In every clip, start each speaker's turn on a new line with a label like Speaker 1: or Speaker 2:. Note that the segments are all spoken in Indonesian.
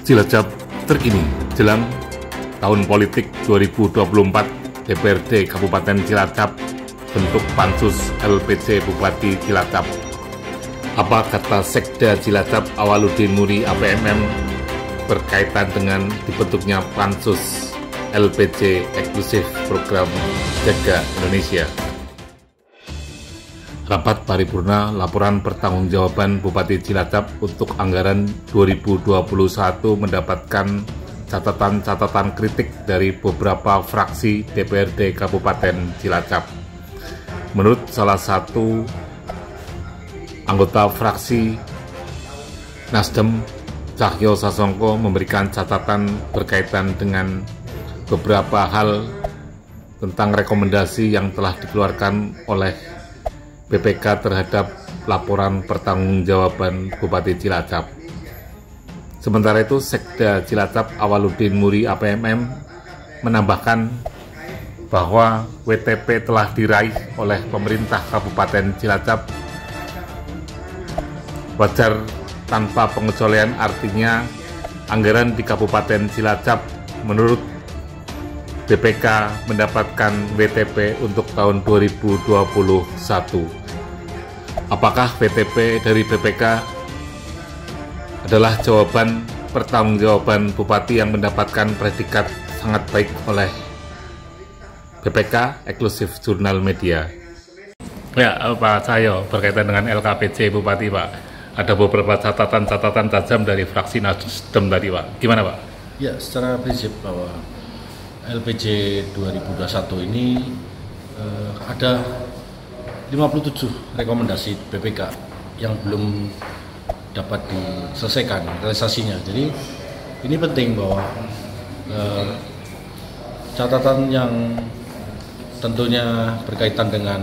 Speaker 1: Cilacap terkini jelang tahun politik 2024, DPRD Kabupaten Cilacap bentuk pansus LPJ Bupati Cilacap. Apa kata Sekda Cilacap Awaludin Muri APMM berkaitan dengan dibentuknya pansus LPJ eksklusif program Jaga Indonesia? Rapat paripurna laporan pertanggungjawaban Bupati Cilacap untuk anggaran 2021 mendapatkan catatan-catatan kritik dari beberapa fraksi DPRD Kabupaten Cilacap. Menurut salah satu anggota fraksi Nasdem, Cahyo Sasongko memberikan catatan berkaitan dengan beberapa hal tentang rekomendasi yang telah dikeluarkan oleh BPK terhadap laporan pertanggungjawaban Bupati Cilacap. Sementara itu, Sekda Cilacap Awaludin Muri APMM menambahkan bahwa WTP telah diraih oleh pemerintah Kabupaten Cilacap. Wajar tanpa pengecualian, artinya anggaran di Kabupaten Cilacap menurut BPK mendapatkan WTP untuk tahun 2021. Apakah WTP dari BPK adalah jawaban pertanggungjawaban Bupati yang mendapatkan predikat sangat baik oleh BPK eksklusif jurnal media? Ya, Pak Cahyo, berkaitan dengan LKPJ Bupati, Pak, ada beberapa catatan-catatan tajam dari fraksi Nasdem tadi, Pak. Gimana, Pak?
Speaker 2: Ya, secara prinsip bahwa LPJ 2021 ini ada 57 rekomendasi BPK yang belum dapat diselesaikan realisasinya. Jadi ini penting bahwa catatan yang tentunya berkaitan dengan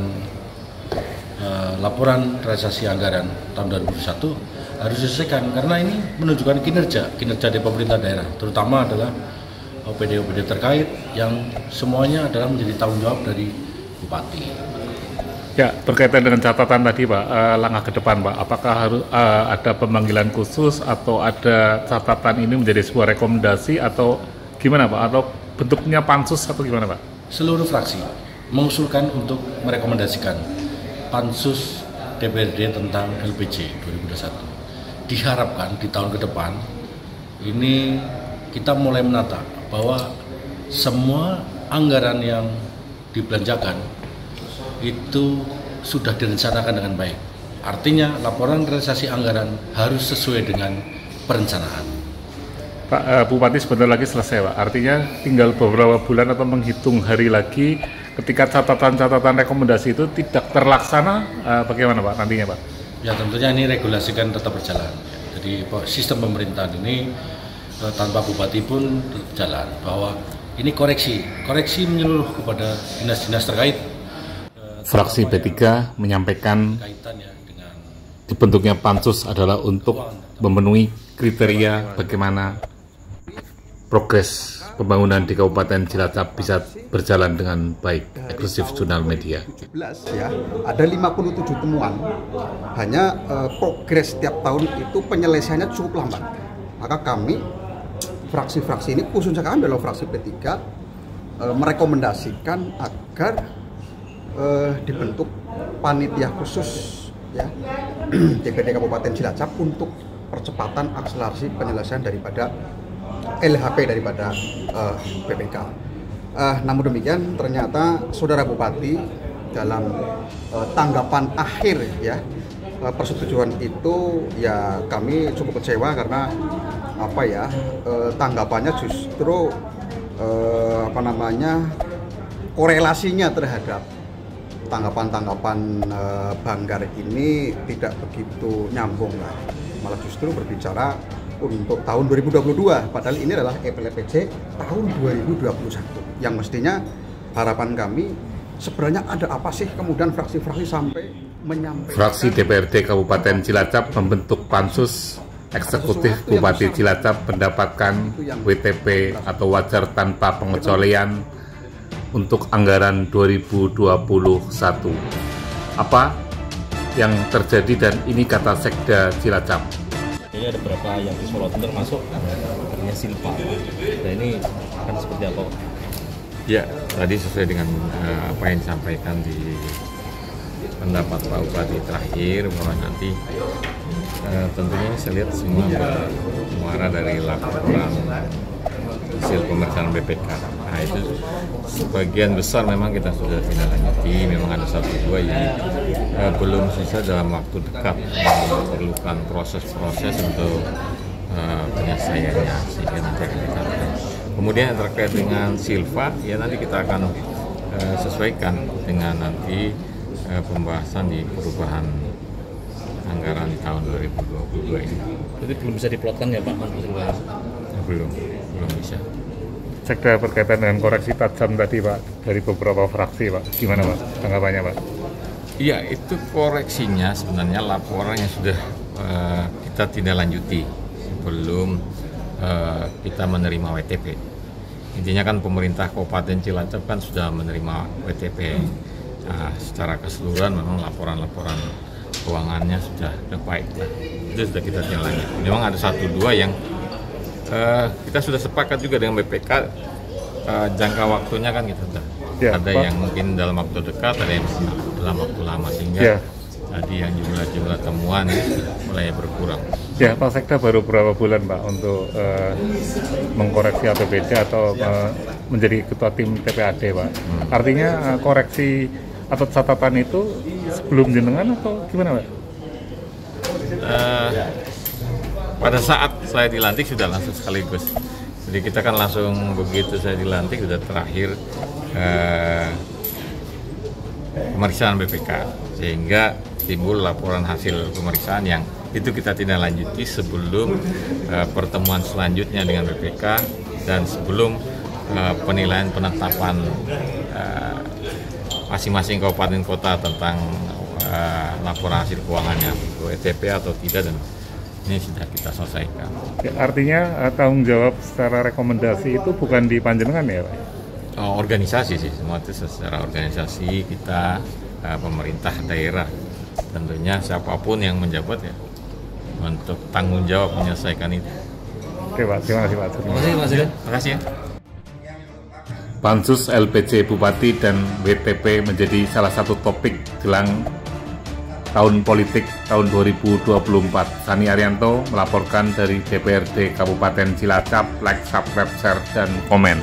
Speaker 2: laporan realisasi anggaran tahun 2021 harus diselesaikan, karena ini menunjukkan kinerja dari pemerintah daerah, terutama adalah OPD-OPD terkait yang semuanya adalah menjadi tanggung jawab dari Bupati.
Speaker 1: Ya, berkaitan dengan catatan tadi, Pak, langkah ke depan, Pak, apakah harus ada pemanggilan khusus atau ada catatan ini menjadi sebuah rekomendasi atau gimana, Pak? Atau bentuknya pansus atau gimana, Pak?
Speaker 2: Seluruh fraksi mengusulkan untuk merekomendasikan pansus DPRD tentang LPJ 2021. Diharapkan di tahun ke depan ini kita mulai menata bahwa semua anggaran yang dibelanjakan itu sudah direncanakan dengan baik. Artinya laporan realisasi anggaran harus sesuai dengan perencanaan.
Speaker 1: Pak Bupati sebentar lagi selesai, Pak. Artinya tinggal beberapa bulan atau menghitung hari lagi ketika catatan-catatan rekomendasi itu tidak terlaksana, bagaimana, Pak, nantinya, Pak?
Speaker 2: Ya, tentunya ini regulasi kan tetap berjalan. Jadi sistem pemerintahan ini tanpa Bupati pun berjalan, bahwa ini koreksi menyeluruh kepada dinas-dinas terkait.
Speaker 1: Fraksi P3 menyampaikan dibentuknya pansus adalah untuk memenuhi kriteria bagaimana progres pembangunan di Kabupaten Cilacap bisa berjalan dengan baik, eksklusif jurnal media.
Speaker 3: Ya, ada 57 temuan, hanya progres setiap tahun itu penyelesaiannya cukup lambat. Maka kami, fraksi-fraksi ini, khususnya kami adalah fraksi P3, merekomendasikan agar dibentuk panitia khusus, ya, DPRD Kabupaten Cilacap untuk percepatan akselerasi penyelesaian daripada LHP daripada BPK. Namun demikian, ternyata Saudara Bupati dalam tanggapan akhir, ya, persetujuan itu, ya, kami cukup kecewa karena tanggapannya justru korelasinya terhadap tanggapan-tanggapan Banggar ini tidak begitu nyambung lah. Malah justru berbicara untuk tahun 2022, padahal ini adalah LPJ tahun 2021 yang mestinya harapan kami sebenarnya ada apa sih kemudian fraksi-fraksi sampai menyampaikan.
Speaker 1: Fraksi DPRD Kabupaten Cilacap membentuk pansus eksekutif Bupati Cilacap mendapatkan WTP atau wajar tanpa pengecualian untuk anggaran 2021. Apa yang terjadi dan ini kata Sekda Cilacap?
Speaker 4: Ini ada beberapa yang disoroti termasuk adanya Silpa. Nah ini akan seperti apa Pak?
Speaker 5: Ya, tadi sesuai dengan apa yang disampaikan di pendapat Pak Bupati terakhir, bahwa nanti tentunya saya lihat semua bermuara dari laporan hasil pemeriksaan BPK. Nah itu sebagian besar memang kita sudah tindak lanjuti, memang ada 1-2 yang belum selesai dalam waktu dekat, memerlukan proses-proses untuk penyelesaiannya, sehingga nanti akan kita lakukan. Kemudian yang terkait dengan Silva, ya nanti kita akan sesuaikan dengan nanti pembahasan di perubahan anggaran tahun 2022 ini.
Speaker 4: Jadi belum bisa diplotkan ya Pak?
Speaker 5: Belum bisa.
Speaker 1: Sekda berkaitan dengan koreksi tajam tadi Pak dari beberapa fraksi Pak, gimana Pak tanggapannya Pak?
Speaker 5: Iya, itu koreksinya sebenarnya laporan yang sudah kita tindak lanjuti sebelum kita menerima WTP. Intinya kan pemerintah Kabupaten Cilacap kan sudah menerima WTP. Nah, secara keseluruhan memang laporan-laporan keuangannya sudah baik. Itu sudah kita tindak lanjuti. Memang ada 1-2 yang kita sudah sepakat juga dengan BPK, jangka waktunya kan kita sudah ada Pak. Yang mungkin dalam waktu dekat, ada yang dalam waktu lama, sehingga tadi yang jumlah temuan ini mulai berkurang.
Speaker 1: Ya Pak Sekda baru berapa bulan Pak untuk mengkoreksi APBD atau menjadi ketua tim TPAD Pak? Artinya koreksi atau catatan itu sebelum jenengan atau gimana Pak?
Speaker 5: Pada saat saya dilantik sudah langsung sekaligus. Jadi kita kan langsung begitu saya dilantik sudah terakhir pemeriksaan BPK, sehingga timbul laporan hasil pemeriksaan yang itu kita tindak lanjuti sebelum pertemuan selanjutnya dengan BPK dan sebelum penilaian penetapan masing-masing kabupaten kota tentang laporan hasil keuangannya, WTP atau tidak, dan ini sudah kita selesaikan.
Speaker 1: Ya, artinya tanggung jawab secara rekomendasi itu bukan di panjenengan ya Pak?
Speaker 5: Organisasi sih, semua itu secara organisasi kita, pemerintah daerah, tentunya siapapun yang menjabat ya untuk tanggung jawab menyelesaikan itu.
Speaker 1: Oke Pak, terima kasih Pak.
Speaker 4: Terima kasih Mas.
Speaker 5: Terima kasih ya.
Speaker 1: Pansus LPJ Bupati dan WTP menjadi salah satu topik jelang tahun politik tahun 2024. Sani Arianto melaporkan dari DPRD Kabupaten Cilacap. Like, subscribe, share, dan komen.